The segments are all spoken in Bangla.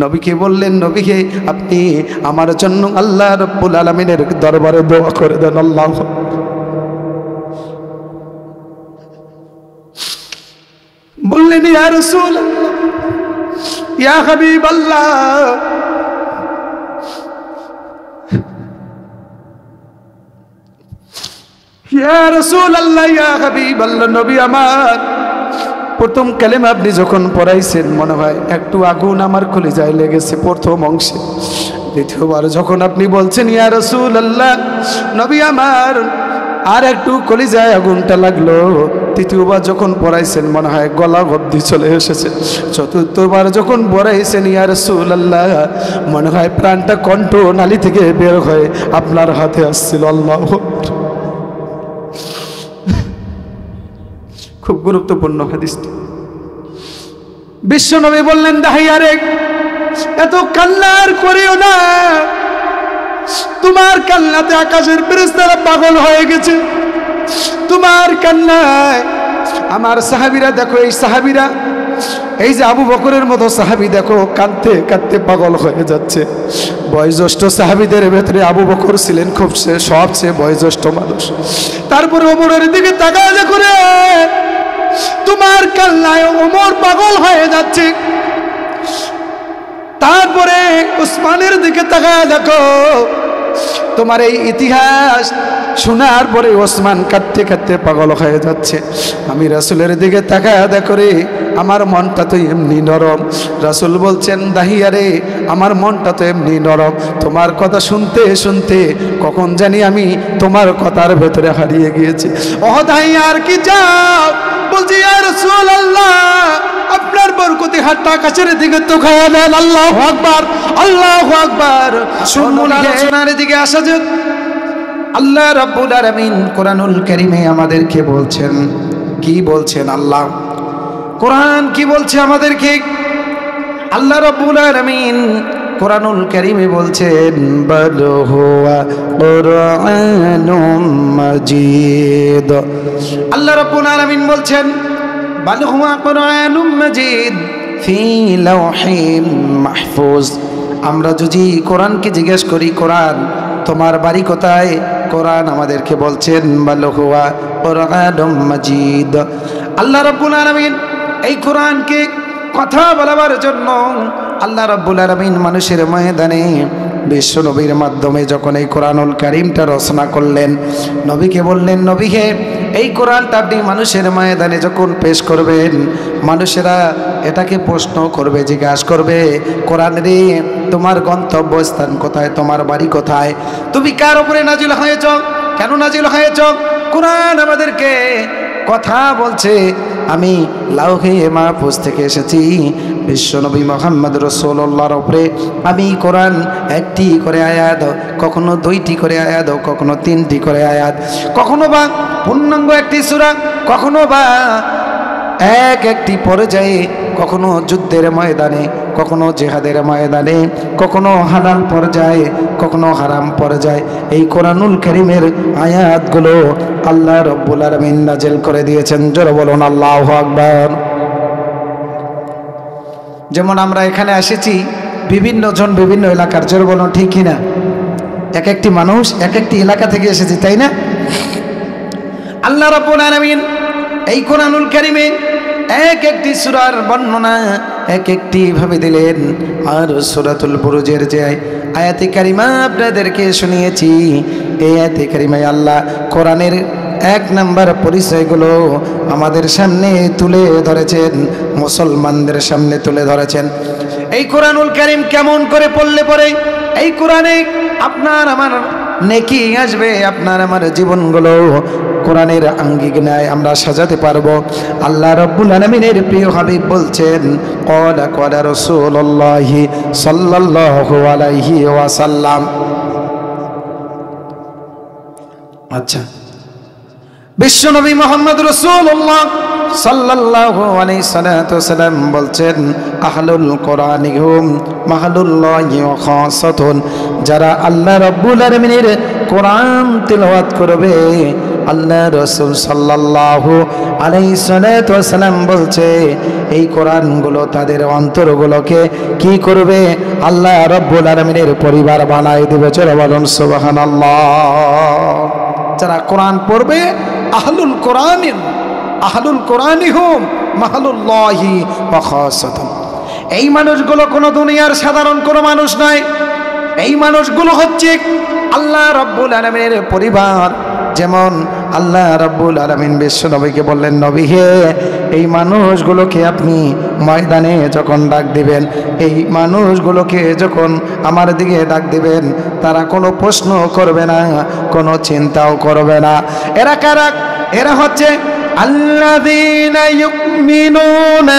নবীকে বললেন, নবীকে আপনি আমার জন্য আল্লাহ রাব্বুল আলামিনের দরবারে দোয়া করে দেন। আল্লাহ বললেন, ইয়া রাসূলুল্লাহ, ইয়া হাবিবাল্লাহ, ইয়া রাসূলুল্লাহ, ইয়া হাবিবাল্লাহ, নবী আমার প্রথম কালেমা আপনি যখন পড়াইছেন মনে হয় একটু আগুন আমার কলিজায় লেগেছে প্রথম অংশে। দ্বিতীয়বার যখন আপনি বলছেন ইয়া রাসূলুল্লাহ, নবী আমার আর একটু কলিজায় আগুনটা লাগলো। তৃতীয়বার যখন পড়াইছেন মনে হয় গলা অবধি চলে এসেছে। চতুর্থবার যখন পড়াইছেন ইয়া রাসূলুল্লাহ, মনে হয় প্রাণটা কণ্ঠ নালী থেকে বের হয়ে আপনার হাতে আসছিল। আল্লাহু আকবার। খুব গুরুত্বপূর্ণ হাদিসটি। বিশ্বনবী বললেন, দাহিয়া রে, এত কান্নার করিও না, তোমার কান্নাতে আকাশের ফেরেশতারা পাগল হয়ে গেছে। তোমার কান্নায় আমার সাহাবীরা দেখো, এই সাহাবীরা, এই যে আবু বকরের মতো সাহাবী দেখো কাঁদতে কাঁদতে পাগল হয়ে যাচ্ছে। বয়োজ্যেষ্ঠ সাহাবীদের ভেতরে আবু বকর ছিলেন খুব সবচেয়ে বয়োজ্যেষ্ঠ মানুষ। তারপরে ওমরের দিকে তাকায় দেখো রে, তোমার কান্নায় ওমর পাগল হয়ে যাচ্ছে। তারপরে উসমানের দিকে তাকায় দেখো, তোমার এই ইতিহাস শোনার পরে ওসমান কাঁদতে কাঁদতে পাগল হয়ে যাচ্ছে। আমি রাসূলের দিকে তাকায় দেখো রে, আমার মনটা তো এমনি নরম। রাসূল বলছেন, দাহিয়া রে, আমার মনটা তো এমনি নরম, তোমার কথা শুনতে শুনতে কখন জানি আমি তোমার কথার ভেতরে হারিয়ে গিয়েছি। ও দাহিয়া, আর কি চাও? বলছি, ইয়া রাসূলুল্লাহ, আপনার বরকতি হাতটা আকাশের দিকে তো খাওয়া দেন। আল্লাহু আকবার, আল্লাহু আকবার। শুনুন, আলোচনার দিকে আসা যাক। আল্লাহ রাব্বুল আলামিন কোরআনুল কারীমে আমাদেরকে বলছেন, কি বলছেন আল্লাহ? কোরআন কি বলছে আমাদেরকে? আল্লাহ রাব্বুল আলামিন কোরআনুল কারীমে বলছেন, বাল হুয়া কুরআনুম মাজিদ। আল্লাহ রাব্বুল আলামিন বলছেন, বাল হুয়া কুরআনুম মাজিদ ফি লাওহিম মাহফুজ। আমরা যদি কোরআনকে জিজ্ঞেস করি, কোরআন তোমার বাড়ি কোথায়? কোরআন আমাদেরকে বলছেন, বাল হুয়া কুরআনুম মাজিদ। আল্লাহ রাব্বুল আলামিন এই কোরআনকে কথা বলাবার জন্য আল্লাহ রাব্বুল আলামিন মানুষের ময়দানে বিশ্ব নবীর মাধ্যমে যখন এই কোরআনুল কারীমটা রচনা করলেন, নবীকে বললেন, নবী হে, এই কোরআনটা আপনি মানুষের ময়দানে যখন পেশ করবেন, মানুষেরা এটাকে প্রশ্ন করবে, জিজ্ঞাসা করবে, কোরআন রে, তোমার গন্তব্যস্থান কোথায়? তোমার বাড়ি কোথায়? তুমি কার উপরে নাজিল হয়েছ? কেন নাজিল হয়েছ? কোরআন আমাদেরকে কথা বলছে, আমি লাউহে মাহফুজ থেকে এসেছি, বিশ্বনবী মুহাম্মদ রাসূলুল্লাহর উপরে আমি কোরআন একটি করে আয়াত, কখনো দুইটি করে আয়াত, কখনো তিনটি করে আয়াত, কখনো বা পূর্ণাঙ্গ একটি সূরা, কখনো বা একটি পর্যায়ে, কখনো যুদ্ধের ময়দানে, কখনো জিহাদের ময়দানে, কখনো হালাল পর্যায়ে, কখনো হারাম পর্যায়ে এই কোরআনুল কারীমের আয়াতগুলো আল্লাহ রাব্বুল আলামিন নাযিল করে দিয়েছেন। জোরে বলুন আল্লাহু আকবার। যেমন আমরা এখানে এসেছি বিভিন্ন জন বিভিন্ন এলাকার, জোরে বলুন ঠিক কিনা? এক একটি মানুষ এক একটি এলাকা থেকে এসেছি, তাই না? আল্লাহ রাব্বুল আলামিন এই কোরআনুল কারীমে এক একটি সূরার বর্ণনা এক একটি ভাবে দিলেন। আর সূরাতুল বুরুজের যে আয়াতে কারিমা আপনাদেরকে শুনিয়েছি, এই আয়াতে কারিমায় আল্লাহ কোরআনের এক নাম্বার পরিচয়গুলো আমাদের সামনে তুলে ধরেছেন, মুসলমানদের সামনে তুলে ধরেছেন। এই কোরআনুল কারীম কেমন করে পড়লে পরে এই কোরআনে আপনার আমার নেকি আসবে, আপনার আমার জীবনগুলো কোরআনের আঙ্গিনায় আমরা সাজাতে পারবো। আল্লাহ রাব্বুল আলামিনের প্রিয় হাবিব বলছেন, ক্বালা ক্বালা রাসূলুল্লাহি সাল্লাল্লাহু আলাইহি ওয়াসাল্লাম। আচ্ছা, বিশ্বনবী মুহাম্মদ রাসূলুল্লাহ সাল্লাল্লাহু আলাইহি সাল্লাম বলছেন, আহলুল কোরআনি হুম মাহলুল্লাহি ওয়া খাসাতুন। যারা আল্লাহ রাব্বুল আলামিনের কোরআন তিলাওয়াত করবে আল্লাহ রাসূল সাল্লাল্লাহু আলাইহি সাল্লাম বলছে এই কোরআনগুলো তাদের অন্তরগুলোকে কি করবে? আল্লাহ রাব্বুল আলামিনের পরিবার বানায় দিবে। চলো বলুন সুবহানাল্লাহ। যারা কোরআন পড়বে আহলুল কোরআনি হুম মাহলুল্লাহি ওয়া খাসাতুন। এই মানুষগুলো কোনো দুনিয়ার সাধারণ কোনো মানুষ নয়। এই মানুষগুলো হচ্ছে আল্লাহ রাব্বুল আলামিনের পরিবার। যেমন আল্লাহ রাব্বুল আলামিন বিশ্ব নবীকে বললেন, নবী হে, এই মানুষগুলোকে আপনি ময়দানে যখন ডাক দিবেন, এই মানুষগুলোকে যখন আমার দিকে ডাক দিবেন, তারা কোনো প্রশ্ন করবে না, কোনো চিন্তাও করবে না। এরা কারা? এরা হচ্ছে الذين يؤمنون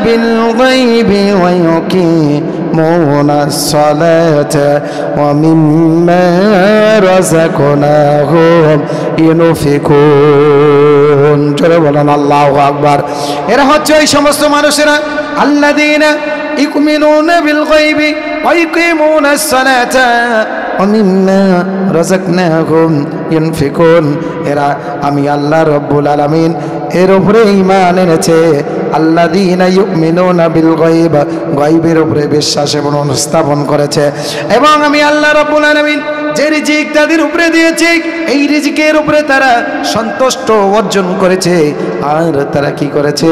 بالغيب ويقيمون الصلاة ومما رزقناهم ينفقون। জোরে বলেন আল্লাহু আকবার। এরা হচ্ছে ওই সমস্ত মানুষেরা الذين يؤمنون بالغيب ويقيمون الصلاة ومما رزقناهم ينفقون। এরা আমি আল্লাহ রাব্বুল আলামিন এর উপরে ঈমান এনেছে। আল্লাযীনা ইউমিনুনা বিল গায়ব, গায়বের উপরে বিশ্বাস এবং স্থাপন করেছে। এবং আমি আল্লাহ রাব্বুল আলামিন যে রিজিক তাদের উপরে দিয়েছি, এই রিজিকের উপরে তারা সন্তুষ্ট অর্জন করেছে। আর তারা কি করেছে?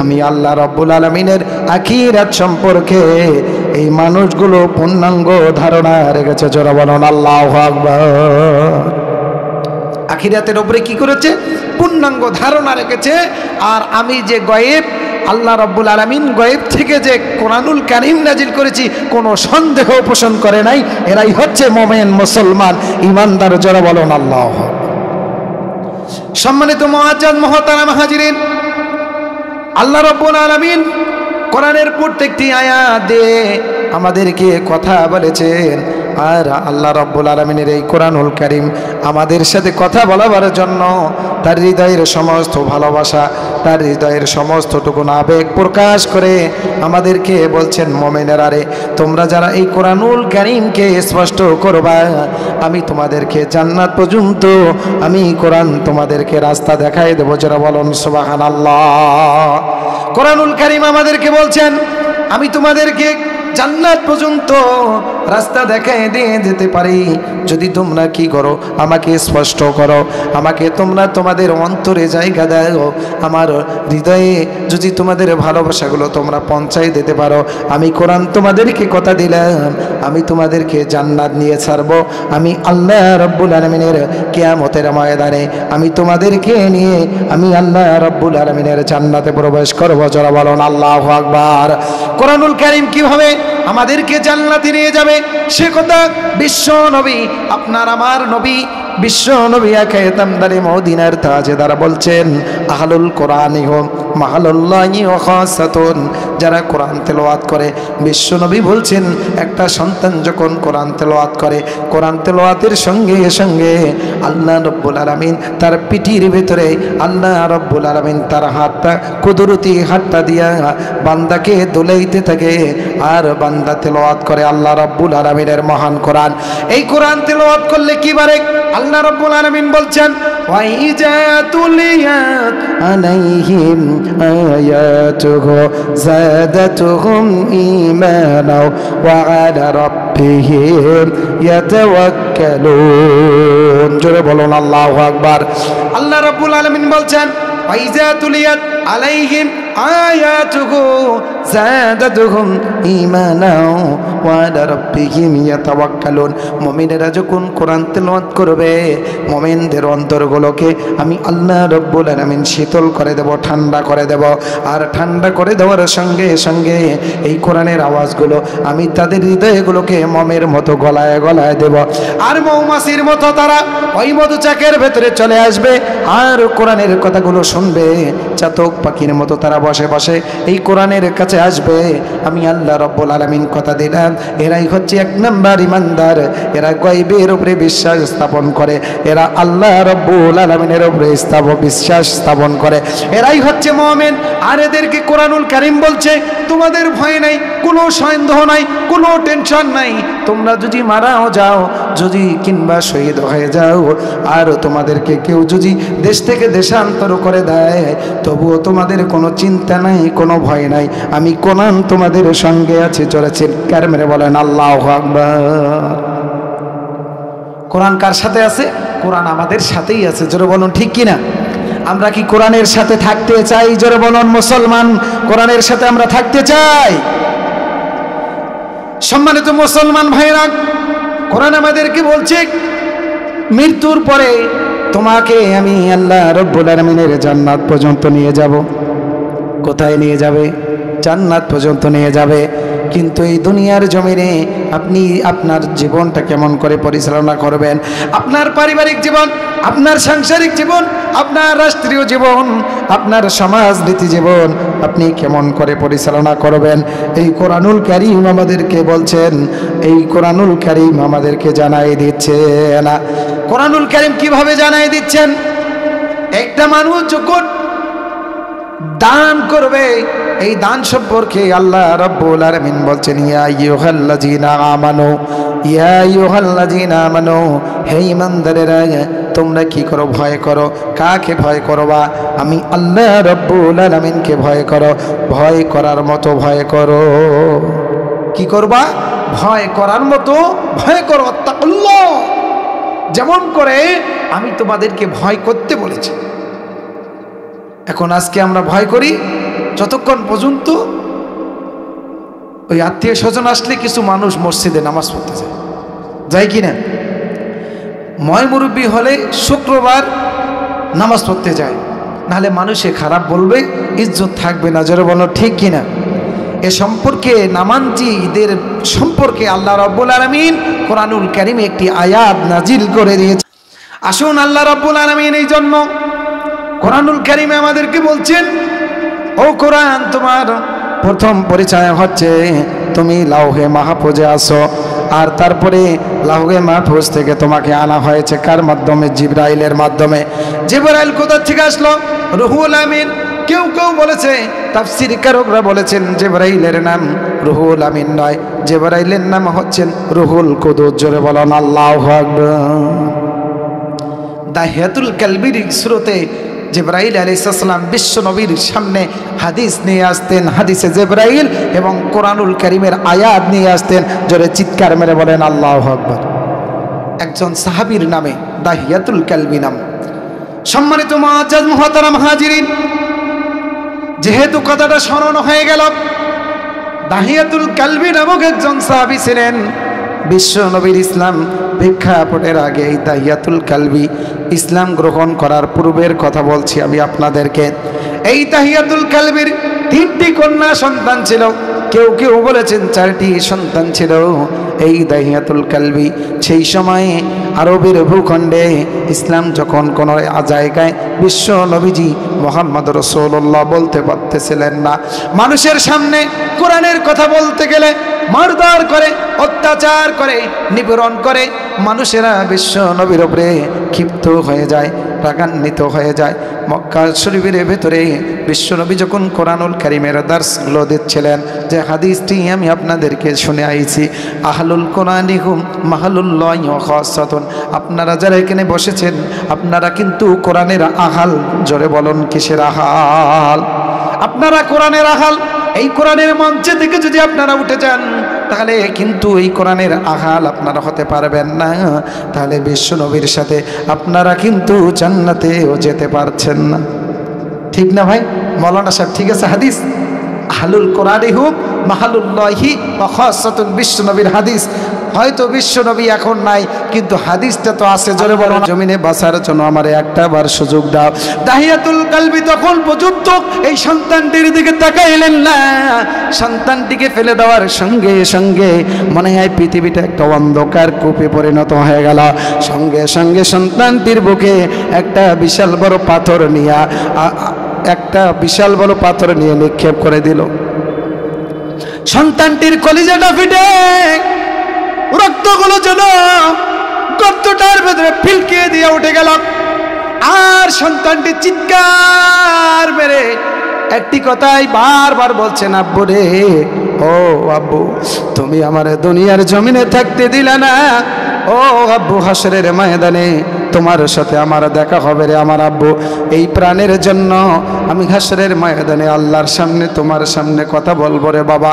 আমি আল্লাহ রাব্বুল আলামিনের আখিরাত সম্পর্কে এই মানুষগুলো পূর্ণাঙ্গ ধারণা রেখেছে। জোরে বলুন আল্লাহু আকবার। আখিরাতের উপরে কি করেছে? পূর্ণাঙ্গ ধারণা রেখেছে। আর আমি যে গায়েব, আল্লাহ রাব্বুল আলামিন গায়েব থেকে যে কোরআনুল কারীম নাজিল করেছি, কোনো সন্দেহ পোষণ করে নাই। এরাই হচ্ছে মুমিন, মুসলমান, ঈমানদার। জোরে বলুন আল্লাহু আকবার। সম্মানিত মুআজ্জাজ মুহতারাম হাজিরিন, আল্লাহ রাব্বুল আলামিন কোরআনের প্রত্যেকটি আয়াত দিয়ে আমাদেরকে কথা বলেছেন। আর আল্লাহ রাব্বুল আলামিনের এই কোরআনুল কারীম আমাদের সাথে কথা বলার জন্য তার হৃদয়ের সমস্ত ভালোবাসা, তার হৃদয়ের সমস্তটুকু আবেগ প্রকাশ করে আমাদেরকে বলছেন, মুমিনেরা রে, তোমরা যারা এই কোরআনুল কারীমকে স্পষ্ট করবা, আমি তোমাদেরকে জান্নাত পর্যন্ত আমি কোরআন তোমাদেরকে রাস্তা দেখাই দেবো। যারা বলুন সুবহানাল্লাহ। কোরআনুল কারীম আমাদেরকে বলছেন, আমি তোমাদেরকে জান্নাত পর্যন্ত রাস্তা দেখাই দিয়ে যেতে পারি যদি তোমরা কি করো? আমাকে স্পষ্ট করো, আমাকে তোমরা তোমাদের অন্তরে জায়গা দাও, আমার হৃদয়ে যদি তোমাদের ভালোবাসাগুলো তোমরা পৌঁছাই দিতে পারো, আমি কোরআন তোমাদেরকে কথা দিলাম, আমি তোমাদেরকে জান্নাত নিয়ে ছাড়বো। আমি আল্লাহ রাব্বুল আলামিনের কিয়ামতের ময়দানে আমি তোমাদেরকে নিয়ে আমি আল্লাহ রাব্বুল আলামিনের জান্নাতে প্রবেশ করবো। যারা বলুন আল্লাহু আকবার। কোরআনুল কারীম কিভাবে আমাদেরকে জান্নাতে নিয়ে যাবে সে কথা বিশ্ব নবী, আপনার আমার নবী, বিশ্ব নবী আকায়েতামদারে মদিনার তাজেদার বলছেন, আহলুল কোরআনি হুম মাহলুল্লাহি ওয়া খাসাতুন। যারা কোরআন তেলাওয়াত করে, বিশ্ব নবী বলছেন, একটা সন্তান যখন কোরআন তেলাওয়াত করে, কোরআন তেলাওয়াতের সঙ্গে সঙ্গে আল্লাহ রাব্বুল আলামিন তার পিঠির ভিতরে আল্লাহ রাব্বুল আলামিন তার হাতটা, কুদরতি হাতটা দিয়া বান্দাকে দুলাইতে থাকে। আর বান্দা তেলাওয়াত করে আল্লাহ রাব্বুল আলামিনের মহান কোরআন। এই কোরআন তেলাওয়াত করলে কি বারে? আল্লাহ রাব্বুল আলামিন বলছেন, ওয়া ইজা তুলিয়াত আলাইহিম আয়াতুহু যাদাতুহুম ঈমানা ওয়া আলা রাব্বিহিম ইয়াতাওয়াক্কালুন। জোরে বলুন আল্লাহু আকবার। আল্লাহ রাব্বুল আলামিন বলছেন, ওয়া ইজা তুলিয়াত আলাইহিম আয়াতুহু যাদাতুহুম ঈমানা ওয়া আলা রাব্বিহিম ইয়াতাওয়াক্কালুন। মুমিনেরা যখন কোরআন তেলাওয়াত করবে, মুমিনদের অন্তরগুলোকে আমি আল্লাহ রাব্বুল আলামিন শীতল করে দেব, ঠান্ডা করে দেব। আর ঠান্ডা করে দেওয়ার সঙ্গে সঙ্গে এই কোরআনের আওয়াজগুলো আমি তাদের হৃদয়গুলোকে মমের মতো গলায় গলায় দেব। আর মৌমাছির মতো তারা ওই মধুচাকের ভেতরে চলে আসবে আর কোরআনের কথাগুলো শুনবে। চাতক পাখির মতো তারা বসে বসে এই কোরআনের কাছে আসবে। আমি আল্লাহ রাব্বুল আলামিন কথা দিলাম, এরাই হচ্ছে এক নাম্বার ইমানদার। এরা গায়বের উপরে বিশ্বাস স্থাপন করে, এরা আল্লাহ রাব্বুল আলামিনের উপরে বিশ্বাস স্থাপন করে, এরাই হচ্ছে মুমিন। আর এদেরকে কোরআনুল কারীম বলছে, তোমাদের ভয় নাই, কোনো সন্দেহ নাই, কোনো টেনশন নাই। তোমরা যদি মারাও যাও, যদি কিংবা শহীদ হয়ে যাও, আর তোমাদেরকে কেউ যদি দেশ থেকে দেশান্তর করে দেয়, তবুও তোমাদের কোনো চিন্তা নাই, কোনো ভয় নাই, আমি কোরআন তোমাদের সঙ্গে আছি। জোরে চিৎকার মেরে বলেন আল্লাহু আকবার। কোরআন কার সাথে আছে? কোরআন আমাদের সাথেই আছে। জোরে বলুন ঠিক কিনা? আমরা কি কোরআনের সাথে থাকতে চাই? জোরে বলুন মুসলমান, কোরআনের সাথে আমরা থাকতে চাই? সম্মানিত মুসলমান ভাইরা, কোরআন আমাদেরকে বলছে মৃত্যুর পরে তোমাকে আমি আল্লাহ রব্বুল আলামিনের জান্নাত পর্যন্ত নিয়ে যাব। কোথায় নিয়ে যাবে? জান্নাত পর্যন্ত নিয়ে যাবে। কিন্তু এই দুনিয়ার জমিনে আপনি আপনার জীবনটা কেমন করে পরিচালনা করবেন, আপনার পারিবারিক জীবন, আপনার সাংসারিক জীবন, আপনার রাষ্ট্রীয় জীবন, আপনার সমাজনীতি জীবন আপনি কেমন করে পরিচালনা করবেন, এই কোরআনুল কারীম আমাদেরকে বলছেন, এই কোরআনুল কারীম আমাদেরকে জানাই দিচ্ছেন। কোরআনুল কারীম কিভাবে জানাই দিচ্ছেন? একটা মানুষ যখন দান করবে, এই দান সম্পর্কে আল্লাহ রাব্বুল আলামিন বলছেন, ইয়া আইয়ুহাল্লাযীনা আমানু, ইয়া আইয়ুহাল্লাযীনা আমানু, হে ঈমানদারেরা তোমরা কি করো? ভয় করো। কাকে ভয় করবা? আমি আল্লাহ রাব্বুল আলামিনকে ভয় করো। ভয় করার মতো ভয় করো। কি করবা? ভয় করার মতো ভয় করো। আত্তাকুল্লাহ, যেমন করে আমি তোমাদেরকে ভয় করতে বলেছি। এখন আজকে আমরা ভয় করি যতক্ষণ পর্যন্ত ওই আত্মীয় স্বজন আসলে কিছু মানুষ মসজিদে নামাজ পড়তে যায়, যায় কি না? ময় মুরব্বী হলে শুক্রবার নামাজ পড়তে যায়, নাহলে মানুষে খারাপ বলবে, ইজ্জত থাকবে না। জোরে বলো ঠিক কিনা? এ সম্পর্কে নামাঞ্জিদের সম্পর্কে আল্লাহ রাব্বুল আলামিন কোরআনুল কারীমে একটি আয়াত নাজিল করে দিয়েছে। আসুন, আল্লাহ রাব্বুল আলামিন এই জন্য কোরআনুল কারীমে আমাদেরকে বলছেন, ও কোরআন, তোমার প্রথম পরিচয় হচ্ছে তুমি লাউহে মাহফুজে আসো, আর তারপরে লাউহে মাহফুজ থেকে তোমাকে আনা হয়েছে কার মাধ্যমে? জিবরাইলের মাধ্যমে। জিবরাইল কোথা থেকে আসলো? রুহুল আমিন। কেউ কেউ বলেছে, তাফসীরকারকরা বলেছেন জিবরাইলের নাম রুহুল আমিন নয়, জিবরাইলের নাম হচ্ছেন রুহুল কুদুস। জোরে বলেন আল্লাহু আকবার। দাহিয়াতুল কালবির শুরুতে জিবরাইল আলাইহিস সালাম বিশ্ব নবীর সামনে হাদিস নিয়ে আসতেন, হাদিসে জিবরাইল, এবং কোরআনুল কারীমের আয়াত নিয়ে আসতেন। জোরে চিৎকার মেরে বলেন আল্লাহু আকবার। একজন সাহাবীর নামে দাহিয়াতুল কালবি নাম। সম্মানিত মুআজ্জাজ মুহতারাম হাজিরিন, যেহেতু কথাটা স্মরণ হয়ে গেল, দাহিয়াতুল কালবি নামক একজন সাহাবী ছিলেন। বিশ্ব নবীর ইসলাম প্রেক্ষাপটের আগে এই দাহিয়াতুল কালবি ইসলাম গ্রহণ করার পূর্বের কথা বলছি আমি আপনাদেরকে। এই দাহিয়াতুল কালবির 3টি কন্যা সন্তান ছিল, কেউ কেউ বলেছেন 4টি সন্তান ছিল। এই দাহিয়াতুল কালবি সেই সময়ে আরবের ভূখণ্ডে ইসলাম যখন কোনো জায়গায় বিশ্ব নবীজি মুহাম্মদ রাসূলুল্লাহ বলতে পারতেছিলেন না, মানুষের সামনে কোরআনের কথা বলতে গেলে মারধর করে, অত্যাচার করে, নিপীড়ন করে, মানুষেরা বিশ্ব নবীর উপরে ক্ষিপ্ত হয়ে যায়, রাগান্বিত হয়ে যায়। মক্কা শরীফের ভেতরে বিশ্বনবী যখন কোরআনুল কারীমের দার্সগুলো দিচ্ছিলেন, যে হাদিসটি আমি আপনাদেরকে শুনে আইছি, আহলুল কোরআনি হুম মাহলুল্লাহি ওয়া খাসাতুন, আপনারা যারা এখানে বসেছেন আপনারা কিন্তু কোরআনের আহাল। জোরে বলুন কিসের আহাল? আপনারা কোরআনের আহাল। এই কোরআনের মঞ্চে থেকে যদি আপনারা উঠে যান তাহলে কিন্তু এই কোরআনের আহাল আপনারা হতে পারবেন না, তাহলে বিশ্ব নবীর সাথে আপনারা কিন্তু জান্নাতেও যেতে পারছেন না। ঠিক না ভাই? মৌলানা সাহেব ঠিক আছে? হাদিস আহলুল কোরআনি হুম মাহলুল্লাহি ওয়া খাসাতুন, বিশ্ব নবীর হাদিস। হয়তো বিশ্ব নবী এখন নাই, কিন্তু হাদিসটা তো আছে। জোরে বলো, জমিনে বাঁচার জন্য আমার একটা বার সুযোগ দাও। দাহিয়াতুল কালবি তখন পর্যন্ত এই সন্তানটির দিকে তাকাইলেন না। সন্তানটিকে ফেলে দেওয়ার সঙ্গে সঙ্গে মনে হয় পৃথিবীটা একটা অন্ধকার কূপে পরিণত হয়ে গেল। সঙ্গে সঙ্গে সন্তানটির বুকে একটা বিশাল বড় পাথর নিয়ে নিক্ষেপ করে দিল। সন্তানটির কলিজাটা ফিটে রক্তগুলো যেন গর্তটার ভেতরে ফিলকিয়ে দিয়ে উঠে গেল। আর সন্তানটি চিৎকার মেরে একটি কথাই বারবার বলছেন, আব্বু রে, ও আব্বু, তুমি আমার দুনিয়ার জমিনে থাকতে দিলে না, ও আব্বু হাসরের ময়দানে তোমার সাথে আমার দেখা হবে রে আমার আব্বু, এই প্রাণের জন্য আমি হাসরের ময়দানে আল্লাহর সামনে তোমার সামনে কথা বলবো রে বাবা।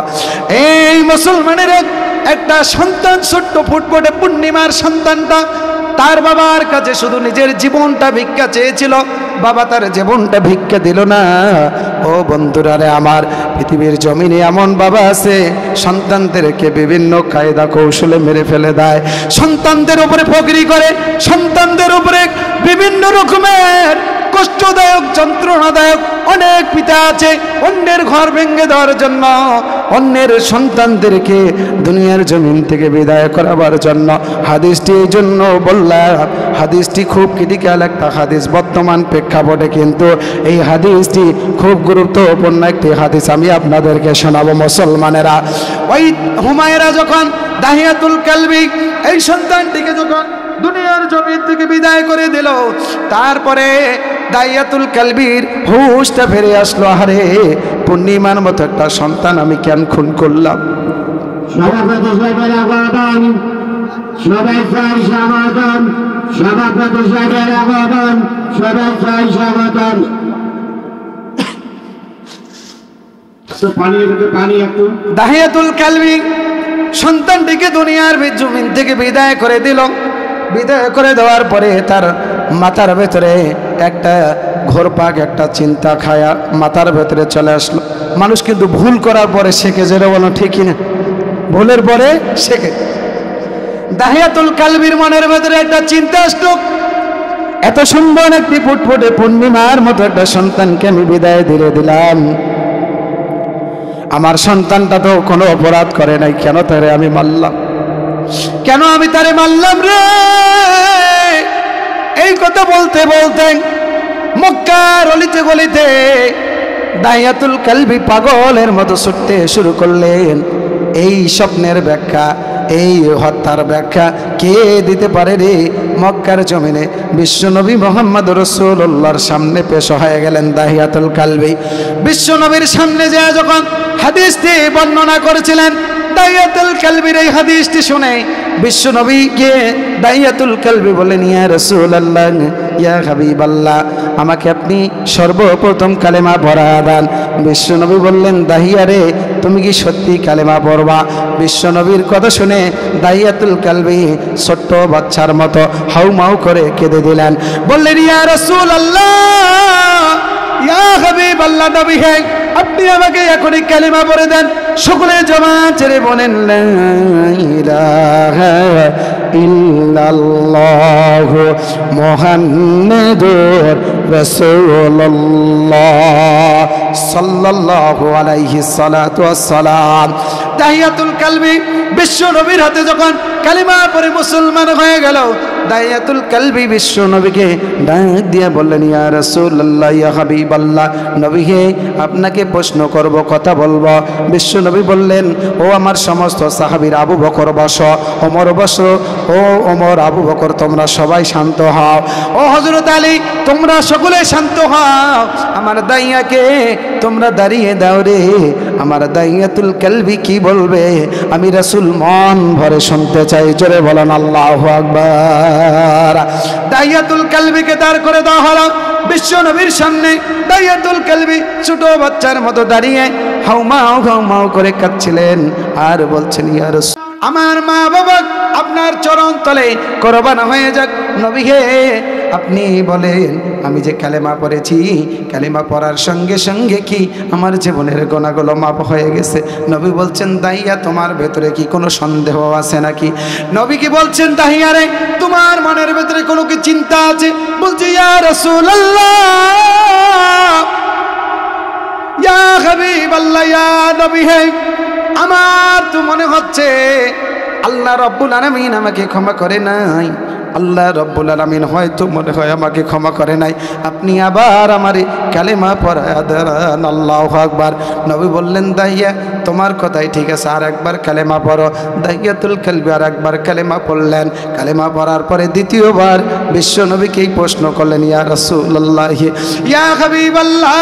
এই মুসলমানের একটা সন্তান, ছোট্ট ফুটফুটে পূর্ণিমার সন্তানটা তার বাবার কাছে শুধু নিজের জীবনটা ভিক্ষা চেয়েছিল, বাবা তার জীবনটা ভিক্ষা দিল না। ও বন্ধুরা রে আমার, পৃথিবীর জমিনে এমন বাবা আছে সন্তানদেরকে বিভিন্ন কায়দা কৌশলে মেরে ফেলে দেয়, সন্তানদের উপরে ফকিরি করে, সন্তানদের উপরে বিভিন্ন রকমের কষ্টদায়ক যন্ত্রণাদায়ক অনেক পিতা আছে অন্যের ঘর ভেঙে দেওয়ার জন্য, অন্যের সন্তানদেরকে দুনিয়ার জমিন থেকে বিদায় করাবার জন্য। হাদিসটি এই জন্য বললাম, হাদিসটি খুব ক্রিটিক্যাল একটা হাদিস বর্তমান প্রেক্ষাপটে, কিন্তু এই হাদিসটি খুব গুরুত্বপূর্ণ একটি হাদিস, আমি আপনাদেরকে শোনাবো। মুসলমানেরা, ওই হুমায়রা যখন দাহিয়াতুল কালবি এই সন্তানটিকে যখন দুনিয়ার জমিন থেকে বিদায় করে দিল, তারপরে দাহিয়াতুল কালবির হুশটা ফিরে আসলো। আরে পূর্ণিমার মতো একটা সন্তান আমি কেন খুন করলাম? দাহিয়াতুল কালবি সন্তানটিকে দুনিয়ার জমিন থেকে বিদায় করে দিল। বিদায় করে দেওয়ার পরে তার মাথার ভেতরে একটা ঘোরপাক, একটা চিন্তা খায়া মাথার ভেতরে চলে আসলো। মানুষ কিন্তু ভুল করার পরে শেখে, যেটা বলো ঠিকই না, ভুলের পরে শেখে। দাহিয়াতুল কালবির মনের ভেতরে একটা চিন্তা আসলো, এত সুন্দর একটি ফুটফুটে পূর্ণিমার মতো একটা সন্তানকে আমি বিদায় দিয়ে দিলাম, আমার সন্তানটা তো কোনো অপরাধ করে নাই, কেন তারে আমি মারলাম, কেন আমি তারে মারলাম রে? এই কথা বলতে বলতে মক্কার অলিতে গলিতে দাহিয়াতুল কালবি পাগলের মতো ছুটতে শুরু করলেন। এই স্বপ্নের ব্যাখ্যা, এই হত্যার ব্যাখ্যা কে দিতে পারে রে? মক্কার জমিনে বিশ্বনবী মুহাম্মদ রাসূলুল্লাহর সামনে পেশ হয়ে গেলেন দাহিয়াতুল কালবি। বিশ্বনবীর সামনে যায় যখন হাদিসটি বর্ণনা করেছিলেন, দাহিয়াতুল কালবির এই হাদিসটি শুনে বিশ্বনবীকে দাহিয়াতুল কালবি বলেন, ইয়া রাসূলুল্লাহ, ইয়া হাবিবাল্লাহ, আমাকে আপনি সর্বপ্রথম কালেমা পড়া দেন। বিশ্বনবী বললেন, দাহিয়া রে, তুমি কি সত্যি কালেমা পড়বা? বিশ্বনবীর কথা শুনে দাহিয়াতুল কালবি ছোট্ট বাচ্চার মতো হাউমাউ করে কেঁদে দিলেন। বললেন, ইয়া রাসূলুল্লাহ, ইয়া হাবিবাল্লাহ, নবী হে, আপনি আমাকে এখনই কালেমা পড়ে দেন। সকলে জমাত ছেড়ে বলেন, লা ইলাহা ইল্লাল্লাহ মুহাম্মাদুর রাসূলুল্লাহ সাল্লাল্লাহু আলাইহি সাল্লাতু ওয়াসসালাম। দাহিয়াতুল কালবি বিশ্ব নবীর হাতে যখন কালিমা পড়ে মুসলমান হয়ে গেল, দাহিয়াতুল কালবি বিশ্ব নবীকে ডাক দিয়ে বললেন, ইয়া রাসূলুল্লাহ, ইয়া হাবিবাল্লাহ, নবী হে, আপনাকে প্রশ্ন করব, কথা বলবো। বিশ্ব নবী বললেন, ও আমার সমস্ত সাহাবীর, আবু বকর বসো, ওমর বসো, ও ওমর, আবু বকর, তোমরা সবাই শান্ত হও, ও হযরত আলী, তোমরা সকলে শান্ত হও, আমার দাইয়াকে তোমরা দাঁড়িয়ে দাও রে, আমার দাহিয়াতুল কালবি কি বলবে আমি রাসূল মন ভরে শুনতে চাই। জোরে বলেন আল্লাহু আকবার। দাহিয়াতুল কালবিকে দাঁড় করে দেওয়া হলো বিশ্ব নবীর সামনে। দাহিয়াতুল কালবি ছোট বাচ্চার মতো দাঁড়িয়ে হাউমাউ হাউমাউ করে কাঁদছিলেন আর বলছেন, ইয়া রাসূল, আমার মা বাবা আপনার চরণ তলে কুরবান হয়ে যাক। নবী হে, আপনি বলেন, আমি যে কালেমা পড়েছি, কালেমা পড়ার সঙ্গে সঙ্গে কি আমার জীবনের গুনাহগুলো মাপ হয়ে গেছে? নবী বলছেন, দাহিয়া, তোমার ভেতরে কি কোনো সন্দেহ আছে নাকি? নবী কি বলছেন, দাহিয়া রে, তোমার মনের ভেতরে কোনো কি চিন্তা আছে? বলছে, ইয়া রাসূলুল্লাহ, ইয়া হাবিবাল্লাহ, ইয়া নবী হে, আমার তো মনে হচ্ছে আল্লাহ রাব্বুল আলামিন আমাকে ক্ষমা করে নাই, আল্লাহ রব্বুল আলামিন হয়তো মনে হয় আমাকে ক্ষমা করে নাই, আপনি আবার আমারে কালেমা পড়ায়া দেন। আল্লাহু আকবার। নবী বললেন, দাহিয়া তোমার কথাই ঠিক আছে, আর একবার কালেমা পড়ো। দাহিয়াতুল কালবি আর একবার কালেমা পড়লেন। কালেমা পড়ার পরে দ্বিতীয়বার বিশ্ব নবীকে প্রশ্ন করলেন, ইয়া রাসূলুল্লাহ, ইয়া হাবিবাল্লাহ,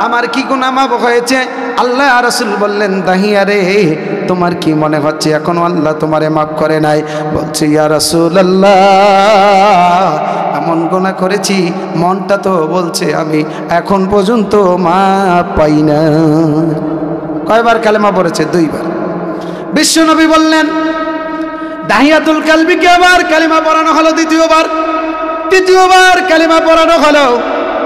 আমার কি গুনাহ মাফ হয়েছে? আল্লাহ রাসূল বললেন, দাহিয়া রে, তোমার কি মনে হচ্ছে এখনো আল্লাহ তোমারে মাফ করে নাই? বলছে, ইয়া রাসূলুল্লাহ, এমন গুনাহ করেছি মনটা তো বলছে আমি এখন পর্যন্ত মাফ পাই না। কয়বার কালেমা পড়েছে? 2 বার। বিশ্বনবী বললেন, দাহিয়াতুল কালবিকে আবার কালেমা পড়ানো হলো দ্বিতীয়বার কালেমা পড়ানো হলো।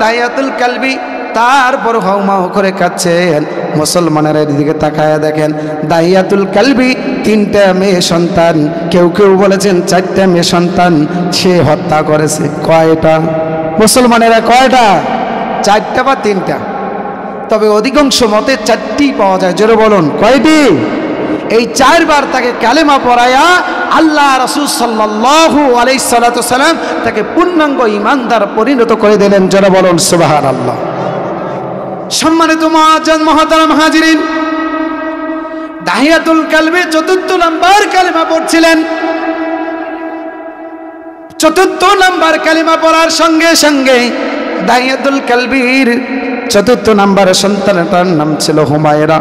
দাহিয়াতুল কালবি তারপর হাউমাউ করে কাঁদছেন। মুসলমানের দিকে তাকায়া দেখেন, দাহিয়াতুল কালবি 3টা মেয়ে সন্তান, কেউ কেউ বলেছেন 4টা মেয়ে সন্তান সে হত্যা করেছে। কয়টা? মুসলমানেরা কয়টা? 4টা বা 3টা, তবে অধিকাংশ মতে 4টি পাওয়া যায়। জোরে বলুন, কয়টি? এই 4 বার তাকে কালেমা পড়ায়া আল্লাহ রাসূল সাল্লাল্লাহু আলাইহি সাল্লাম তাকে পূর্ণাঙ্গ ঈমানদার পরিণত করে দিলেন। জোরে বলুন সুবহানাল্লাহ। সম্মানিত মুআজ্জাজ মুহতারাম হাজিরিন, দাহিয়াতুল কালবি 4th নাম্বার কালেমা পড়ছিলেন। 4th নাম্বার কালেমা পড়ার সঙ্গে সঙ্গে দাহিয়াতুল কালবির 4th নাম্বার সন্তানটার নাম ছিল হুমায়রা।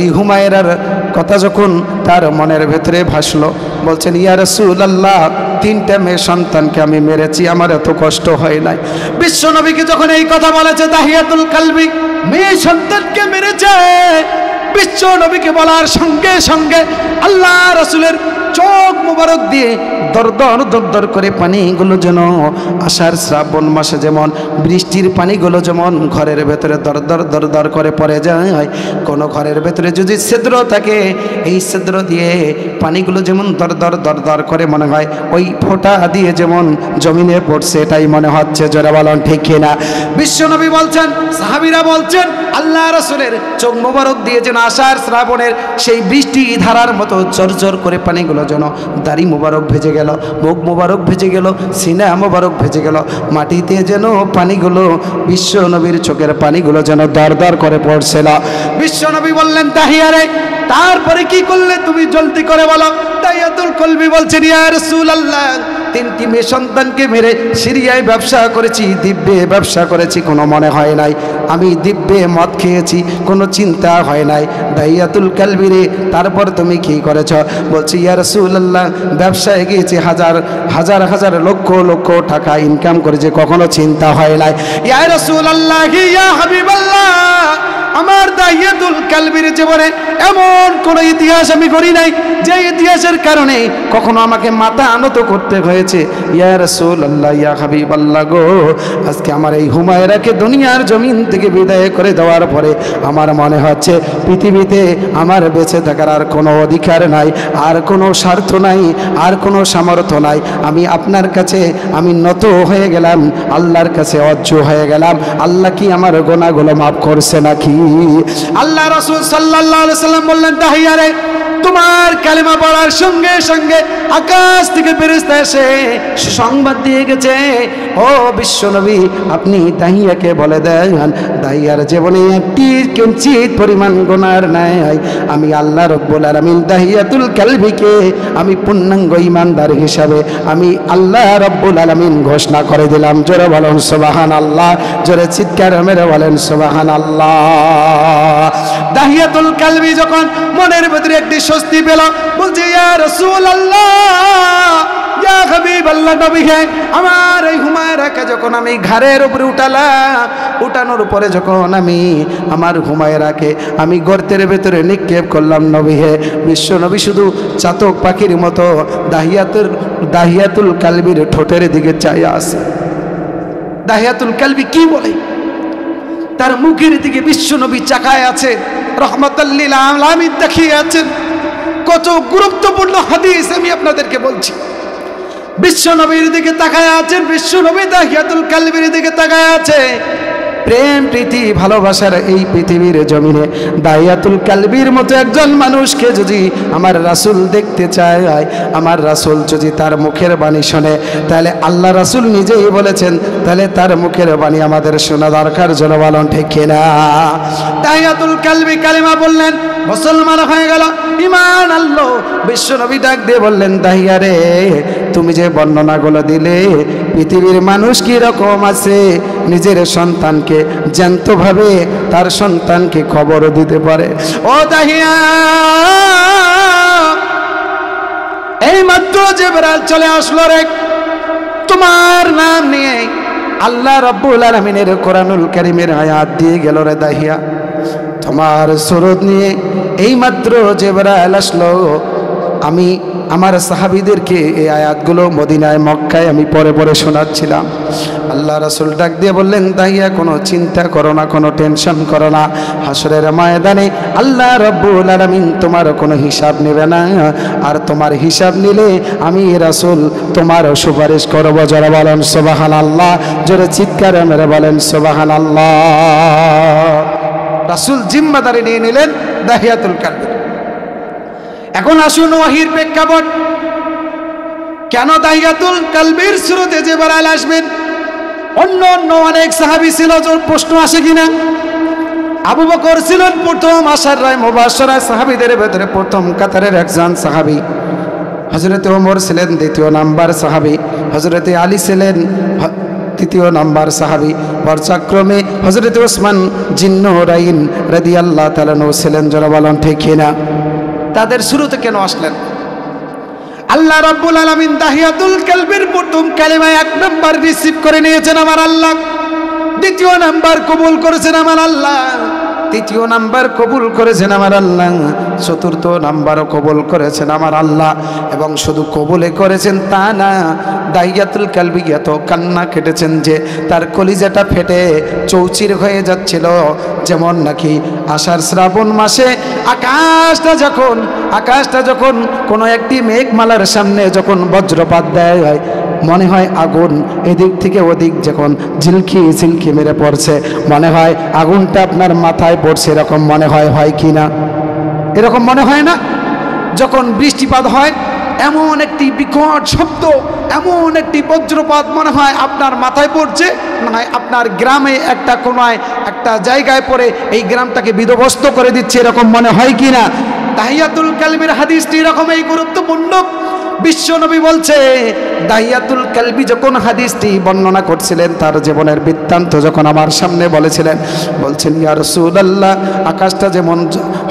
এই হুমায়রার কথা যখন তার মনের ভেতরে ভাসলো, বলছেন, ইয়া রাসূলুল্লাহ, 3টা মেয়ে সন্তানকে আমি মেরেছি, আমার এত কষ্ট হয় নাই। বিশ্ব নবীকে যখন এই কথা বলেছে দাহিয়াতুল কালবি মেয়ে সন্তানকে মেরেছে, বিশ্ব নবীকে বলার সঙ্গে সঙ্গে আল্লাহ রাসূলের চোখ মুবারক দিয়ে দরদর করে পানিগুলো যেন আষাঢ় শ্রাবণ মাসে যেমন বৃষ্টির পানিগুলো যেমন ঘরের ভেতরে দরদর করে পড়ে যায়, কোনো ঘরের ভেতরে যদি ছিদ্র থাকে, এই ছিদ্র দিয়ে পানিগুলো যেমন দরদর করে মনে হয় ওই ফোঁটা দিয়ে যেমন জমিনে পড়ছে, এটাই মনে হচ্ছে। জোরে বলেন ঠিক কিনা? বিশ্বনবী বলছেন, সাহাবীরা বলছেন, আল্লাহ রাসূলের চোখ মুবারক দিয়ে যেন আষাঢ় শ্রাবণের সেই বৃষ্টি ধারার মতো জোর করে পানিগুলো যেন দাড়ি মুবারক ভেজে গেল, মুখ মুবারক ভেজে গেল, সিনা মুবারক ভেজে গেল, মাটিতে যেন পানিগুলো বিশ্ব নবীর চোখের পানিগুলো যেন দরদর করে পড়ছিল। বিশ্ব নবী বললেন, দাহিয়ারে, তারপরে কি করলে তুমি জলদি করে বলো। দাহিয়াতুল কালবি বলছেন, ইয়া রাসূলুল্লাহ, 3টি মেয়ে সন্তানকে মেরে সিরিয়ায় ব্যবসা করেছি, দিব্যে ব্যবসা করেছি, কোনো মনে হয় নাই। আমি দিব্যে মদ খেয়েছি, কোনো চিন্তা হয় নাই। দাহিয়াতুল কালবি রে, তারপর তুমি কি করেছ? বলছি, ইয়া রাসূলুল্লাহ, ব্যবসায় গিয়েছি, হাজার লক্ষ টাকা ইনকাম করেছি, কখনো চিন্তা হয় নাই। ইয়া রাসূলুল্লাহ, ইয়া হাবিবাল্লাহ, আমার দাহিয়াতুল কালবির জীবনে এমন কোন ইতিহাস আমি করি নাই যে ইতিহাসের কারণে কখনো আমাকে মাথা আনত করতে হয়েছে। ইয়া রাসূলুল্লাহ, ইয়া হাবিবাল্লাহ গো, আজকে আমার এই হুমায়রাকে দুনিয়ার জমিন থেকে বিদায় করে দেওয়ার পরে আমার মনে হচ্ছে পৃথিবীতে আমার বেঁচে থাকার আর কোনো অধিকার নাই, আর কোনো স্বার্থ নাই, আর কোনো সামর্থ্য নাই। আমি আপনার কাছে আমি নত হয়ে গেলাম, আল্লাহর কাছে অজ্জ হয়ে গেলাম। আল্লাহ কি আমার গুনাহগুলো মাফ করছে নাকি? আল্লাহ রাসূল সাল্লাল্লাহু আলাইহি সাল্লাম বললেন, দাহিয়ারে, তোমার কালেমা পড়ার সঙ্গে সঙ্গে আকাশ থেকে ফেরেশতা এসে সংবাদ দিয়ে গেছে, ও বিশ্বনবী, আপনি দাহিয়াকে বলে দেন, দাহিয়ার জীবনে একটি কিঞ্চিত পরিমাণ গুনার নাই। আমি আল্লাহ রব্বুল আলামিন দাহিয়াতুল কালবিকে আমি পূর্ণাঙ্গ ঈমানদার হিসাবে আমি আল্লাহ রব্বুল আলামিন ঘোষণা করে দিলাম। জোরে বলেন সুবহানাল্লাহ, জোরে চিৎকার মেরে বলেন সুবহানাল্লাহ। দাহিয়াতুল কালবি যখন মনের ভিতরে একটি স্বস্তি পেল, বলছে, ইয়া রাসূলুল্লাহ, ইয়া হাবিবাল্লাহ, নবী হে, আমার এই হুমায়রাকে যখন আমি ঘাড়ের উপরে উঠালাম, উঠানোর পরে যখন আমি আমার হুমায়রাকে আমি গর্তের ভেতরে নিক্ষেপ করলাম, নবী হে, বিশ্ব নবী শুধু চাতক পাখির মতো দাহিয়াতুল কালবির ঠোঁটের দিকে চাইয়া আছে। দাহিয়াতুল কালবি কি বলে? তার মুখের দিকে বিশ্ব নবী চাকায় আছে, রহমাতাল লিল আলামিন দেখিয়ে আছেন। কত গুরুত্বপূর্ণ হাদিস আমি আপনাদেরকে বলছি। বিশ্ব নবীর দিকে তাকায় আছেন, বিশ্ব নবী দাহিয়াতুল কালবির দিকে তাকায় আছে। প্রেম প্রীতি ভালোবাসার এই পৃথিবীর জমিনে দাহিয়াতুল কালবির মতো একজন মানুষকে যদি আমার রাসূল দেখতে চায়, আমার রাসূল যদি তার মুখের বাণী শোনে, তাহলে আল্লাহ রাসূল নিজেই বলেছেন তাহলে তার মুখের বাণী আমাদের শোনা দরকার। জনবলন ঠিক কিনা? দাহিয়াতুল কালবি কালিমা বললেন, মুসলমান হয়ে গেল, ঈমান আনলো। বিশ্বনবী ডাক দিয়ে বললেন, দাহিয়া রে, তুমি যে বর্ণনাগুলো দিলে পৃথিবীর মানুষ কি রকম আছে নিজের সন্তানকে জ্যান্তভাবে তার সন্তানকে খবর দিতে পারে। ও দাহিয়া, এই মাত্র জিবরাইল চলে আসলো রে, তোমার নাম নিয়ে আল্লাহ রাব্বুল আলামিনের কোরআনুল কারীমের আয়াত দিয়ে গেল রে দাহিয়া। তোমার সুরত নিয়ে এই মাত্র জিবরাইল আসলো। আমি আমার সাহাবীদেরকে এই আয়াতগুলো মদিনায় মক্কায় আমি পরে পরে শোনাচ্ছিলাম। আল্লাহ রাসূল ডাক দিয়ে বললেন, দাহিয়া কোনো চিন্তা করো না, কোনো টেনশন করো না, হাসরের ময়দানে আল্লাহ রাব্বুল আলামিন তোমার কোনো হিসাব নেবে না, আর তোমার হিসাব নিলে আমি রাসূল তোমার সুপারিশ করব। যারা বলেন সুবহানাল্লাহ, জোরে চিৎকার মেরে বলেন সুবহানাল্লাহ। রাসূল জিম্মাদারি নিয়ে নিলেন দাহিয়াতুল কালবি। এখন আসুন ওয়াহির প্রেক্ষাপট, কেন দাহিয়াতুল কালবির শুরুতে জিবরাইল আসবেন? অন্য অন্য অনেক সাহাবী ছিল, প্রশ্ন আসে কিনা? আবু বকর ছিলেন প্রথম আশারায়ে মুবাশশারা সাহাবীদের ভেতরে প্রথম কাতারের একজন সাহাবী, হযরতে ওমর ছিলেন দ্বিতীয় নাম্বার সাহাবী, হযরতে আলী ছিলেন তৃতীয় নাম্বার সাহাবী, পর্যায়ক্রমে হযরতে ওসমান জিন্নুরাইন রাদিয়াল্লাহু তাআলা আনহু ছিলেন। যারা বলেন ঠিক কিনা? তাদের শুরুতে কেন আসলেন? আল্লাহ রাব্বুল আলামিন দাহিয়াতুল কালবির প্রথম কালিমা এক নাম্বার রিসিভ করে নিয়েছেন আমার আল্লাহ, দ্বিতীয় নাম্বার কবুল করেছেন আমার আল্লাহ, তৃতীয় নাম্বার কবুল করেছেন আমার আল্লাহ, চতুর্থ নাম্বারও কবুল করেছেন আমার আল্লাহ। এবং শুধু কবুলে করেছেন তা না, দাহিয়াতুল কালবি এত কান্না কেটেছেন যে তার কলিজাটা ফেটে চৌচির হয়ে যাচ্ছিল। যেমন নাকি আষাঢ় শ্রাবণ মাসে আকাশটা যখন কোনো একটি মেঘমালার সামনে যখন বজ্রপাত দেয় হয়, মনে হয় আগুন এদিক থেকে ওদিক যখন ঝিলকি ঝিলকি মেরে পড়ছে, মনে হয় আগুনটা আপনার মাথায় পড়ছে, এরকম মনে হয় কি না? এরকম মনে হয় না? যখন বৃষ্টিপাত হয় এমন একটি বিকট শব্দ, এমন একটি বজ্রপাত মনে হয় আপনার মাথায় পড়ছে, মনে হয় আপনার গ্রামে একটা কোনায় একটা জায়গায় পড়ে এই গ্রামটাকে বিধ্বস্ত করে দিচ্ছে, এরকম মনে হয় কি না? দাহিয়াতুল কালবির হাদিসটি এরকমই গুরুত্বপূর্ণ। বিশ্বনবী বলছে, দাহিয়াতুল কালবি যখন হাদিসটি বর্ণনা করছিলেন, তার জীবনের বৃত্তান্ত যখন আমার সামনে বলছেন, ইয়া রাসূলুল্লাহ, আকাশটা যেমন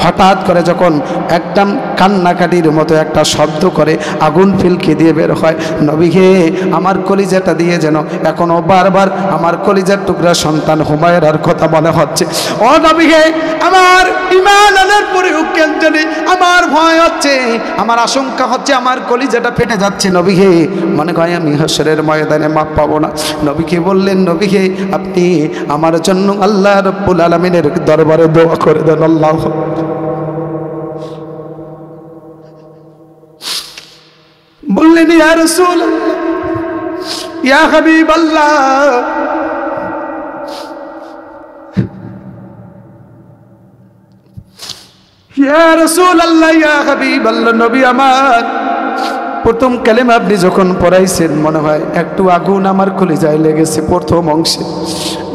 হঠাৎ করে যখন একদম কান্নাকাটির মতো একটা শব্দ করে আগুন ফিলকি দিয়ে বের হয়, নবী হে, আমার কলিজাটা দিয়ে যেন এখনো বারবার আমার কলিজার টুকরা সন্তান হুমায়রার কথা মনে হচ্ছে। ও নবী হে, আমার ঈমান আনার পরেও কেন জানি আমার ভয় হচ্ছে, আমার আশঙ্কা হচ্ছে, আমার কলিজাটা ফেটে যাচ্ছে। নবী হে, মনে হয় আমি হাসরের ময়দানে মাপ পাবো না। নবীকে বললেন, নবী হে, আপনি আমার জন্য আল্লাহ রাব্বুল আলামিনের দরবারে দোয়া করে দেন। আল্লাহ বললেন, ইয়া রাসূল, ইয়া হাবিবাল্লাহ, ইয়া রাসূলুল্লাহ, ইয়া হাবিবাল্লাহ, নবী আমার, প্রথম কালেমা আপনি যখন পড়াইছেন মনে হয় একটু আগুন আমার কলিজায় লেগেছে প্রথম অংশে।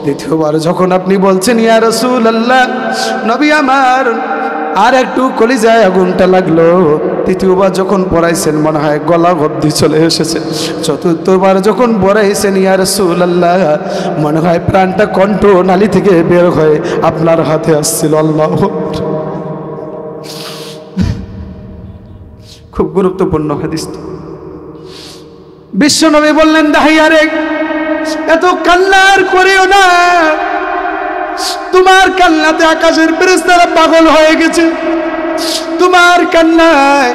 দ্বিতীয়বার যখন আপনি বলছেন ইয়া রাসূলুল্লাহ, নবী আমার, আর একটু কলিজায় আগুনটা লাগলো। তৃতীয়বার যখন পড়াইছেন মনে হয় গলা অবধি চলে এসেছে। চতুর্থবার যখন পড়াইছেন ইয়া রাসূলুল্লাহ, মনে হয় প্রাণটা কণ্ঠ নালী থেকে বের হয়ে আপনার হাতে আসছিল। আল্লাহ, খুব গুরুত্বপূর্ণ হাদিস। বিশ্বনবী বললেন, দাহিয়া রে, এত কান্নার করিও না, তোমার কান্নাতে আকাশের ফেরেশতারা পাগল হয়ে গেছে, তোমার কান্নায়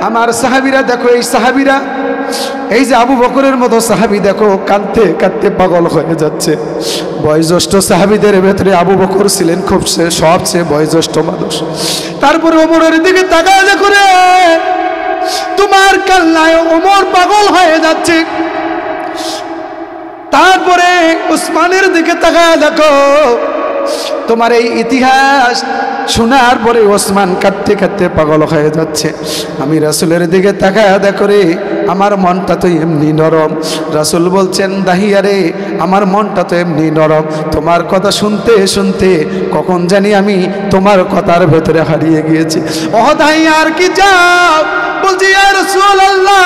আমার সাহাবীরা দেখো, এই সাহাবীরা, এই যে আবু বকরের মতো সাহাবী দেখো কাঁদতে কাঁদতে পাগল হয়ে যাচ্ছে। বয়োজ্যেষ্ঠ সাহাবীদের ভেতরে আবু বকর ছিলেন খুব সবচেয়ে বয়োজ্যেষ্ঠ মানুষ। তারপরে ওমরের দিকে তাকায় দেখো রে, তোমার কান্নায় ওমর পাগল হয়ে যাচ্ছে। তারপরে উসমানের দিকে তাকায় দেখো, তোমার এই ইতিহাস শোনার পরে ওসমান কাঁদতে কাঁদতে পাগল হয়ে যাচ্ছে। আমি রাসূলের দিকে তাকায় দেখো রে, আমার মনটা তো এমনি নরম। রাসূল বলছেন, দাহিয়া রে, আমার মনটা তো এমনি নরম, তোমার কথা শুনতে শুনতে কখন জানি আমি তোমার কথার ভেতরে হারিয়ে গিয়েছি। ও দাহিয়া আর কি যাও? বলছি, ইয়া রাসূলুল্লাহ,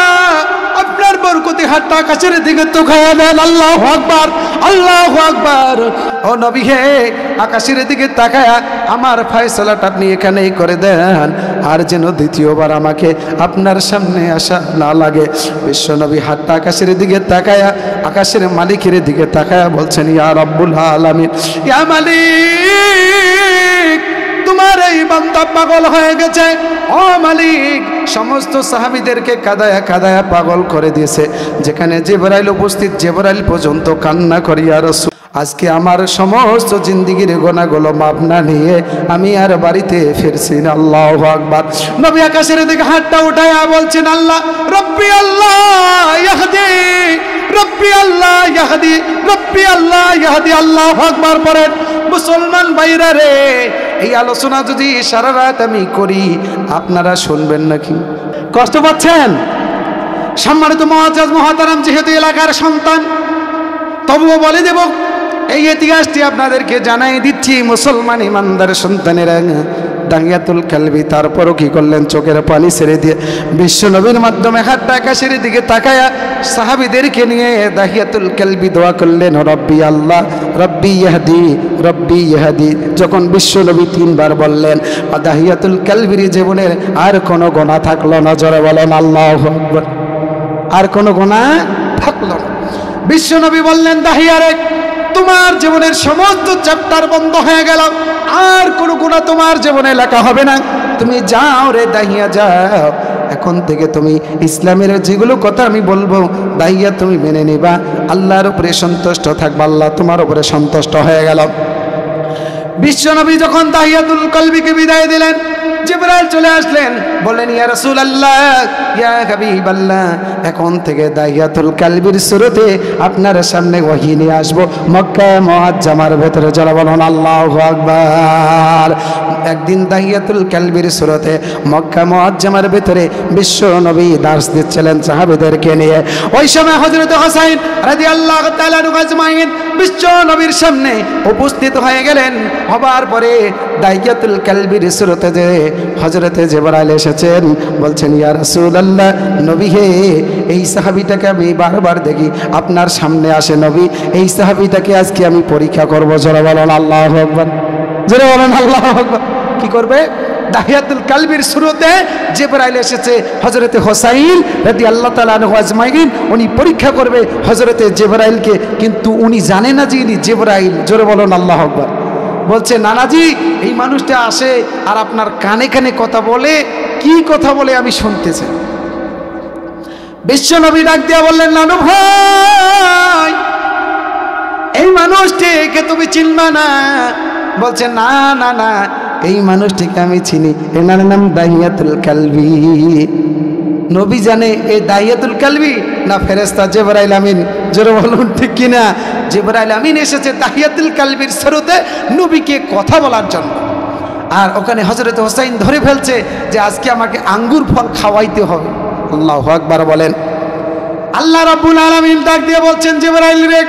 আপনার বরকতি হাতটা আকাশের দিকে তো খায়া দেন। আল্লাহু আকবার, আল্লাহু আকবার। ও নবী হে, আকাশের দিকে তাকায়া আমার ফয়সালাটা আপনি এখানেই করে দেন, আর যেন দ্বিতীয়বার আমাকে আপনার সামনে আসা না লাগে। বিশ্ব নবী হাতটা আকাশের দিকে তাকায়া আকাশের মালিকের দিকে তাকায়া বলছেন, ইয়া রাব্বুল আলামিন, ইয়া মালিক, তোমার এই বান্দা পাগল হয়ে গেছে। ও মালিক, সমস্ত সাহাবীদেরকে কাদায়া কাদায়া পাগল করে দিয়েছে। যেখানে জিবরাইল উপস্থিত, জিবরাইল পর্যন্ত কান্না করি, ইয়া রাসূল, আজকে আমার সমস্ত জিন্দেগির গুনাহগুলো মাপ না নিয়ে আমি আর বাড়িতে ফিরছি না। আল্লাহু আকবার। নবী আকাশের দিকে হাতটা উঠায়া বলছেন, আল্লাহ রব্বি আল্লাহ ইয়াহদি, রব্বি আল্লাহ ইয়াহদি, রব্বি আল্লাহ ইয়াহদি। আল্লাহু আকবার পড়েন। মুসলমান ভাইরা রে, এই আলোচনা যদি সারা রাত আমি করি, আপনারা শুনবেন নাকি? কষ্ট পাচ্ছেন? সম্মানিত মুআজ্জাজ মুহতারাম, যেহেতু এলাকার সন্তান, তবুও বলে দেব, এই ইতিহাসটি আপনাদেরকে জানাই দিচ্ছি। মুসলমান ইমানদার সন্তানেরা, দাহিয়াতুল কালবি তারপরও কি করলেন? চোখের পানি ছেড়ে দিয়ে বিশ্ব নবীর মাধ্যমে হাতটা আকাশের দিকে তাকায়া সাহাবীদেরকে নিয়ে দাহিয়াতুল কালবি দোয়া করলেন, রব্বি আল্লাহ, রব্বি ইহদি, রব্বি ইহদি। যখন বিশ্ব নবী 3 বার বললেন, দাহিয়াতুল কালবির জীবনের আর কোনো গুনাহ থাকলো না। জোরে বলেন আল্লাহু আকবার। আর কোনো গুনাহ থাকলো না। বিশ্ব নবী বললেন, দাহিয়ারে, তোমার জীবনের সমস্ত চ্যাপ্টার বন্ধ হয়ে গেল, আর কোনো গুনাহ তোমার জীবনে লেখা হবে না। তুমি যাও রে দাহিয়া, যাও। এখন থেকে তুমি ইসলামের যেগুলো কথা আমি বলবো, দাহিয়া তুমি মেনে নিবা, আল্লাহর উপরে সন্তুষ্ট থাকবা, আল্লাহ তোমার উপরে সন্তুষ্ট হয়ে গেল। বিশ্বনবী যখন দাহিয়াতুল কলবিকে বিদায় দিলেন, জিবরাইল চলে আসলেন, বললেন, ইয়া রাসূলুল্লাহ, ইয়া হাবিবাল্লাহ, এখন থেকে দাহিয়াতুল কালবির সুরতে আপনার সামনে ওহী নিয়ে আসবো মক্কা মুআজ্জামার ভেতরে। যারা বলুন আল্লাহু আকবার। একদিন দাহিয়াতুল কালবির সুরতে মক্কা মুআজ্জামার ভেতরে বিশ্ব নবী দার্স দিচ্ছিলেন সাহাবীদেরকে নিয়ে। ওই সময় হযরত হুসাইন রাদিয়াল্লাহু তাআলা আজমাইন বিশ্ব নবীর সামনে উপস্থিত হয়ে গেলেন। হবার পরে দাহিয়াতুল কালবির সুরতে যে হযরতে জিবরাইল এসেছেন, বলছেন, ইয়া রাসূলুল্লাহ, নবী হে, এই সাহাবীটাকে আমি বারবার দেখি আপনার সামনে আসে নবী, এই সাহাবীটাকে আজকে আমি পরীক্ষা করব। জোরে বলেন আল্লাহু আকবার, জোরে বলেন আল্লাহু আকবার। কি করবে? দাহিয়াতুল কালবির শুরুতে জিবরাইল এসেছে হযরতে হুসাইন রাদিয়াল্লাহু তাআলা আনহু আজমাইন, উনি পরীক্ষা করবে হযরতে জিবরাইলকে, কিন্তু উনি জানে না যে ইনি জিবরাইল। জোরে বলেন আল্লাহু আকবার। বলছে, নানাজি, এই মানুষটা আসে আর আপনার কানে কানে কথা বলে, কি কথা বলে আমি শুনতেছি। বিশ্ব নবী ডাক দিয়া বললেন, নানু ভাই, এই মানুষটিকে তুমি চিনবা না? বলছে, না না না, এই মানুষটিকে আমি চিনি, এনার নাম দাহিয়াতুল কালবি। নবী জানে এই দাহিয়াতুল কালবি না ফেরেশতা জিবরাইল আমিন? জোরে বলুন ঠিক কিনা? জিবরাইল আমিন এসেছে দাহিয়াতুল কালবির শুরুতে নবীকে কথা বলার জন্য। আর ওখানে হযরত হুসাইন ধরে ফেলছে যে আজকে আমাকে আঙ্গুর ফল খাওয়াইতে হবে। আল্লাহু আকবার বলেন। আল্লাহ রাব্বুল আলামিন ডাক দিয়ে বলছেন, জিবরাইল রে,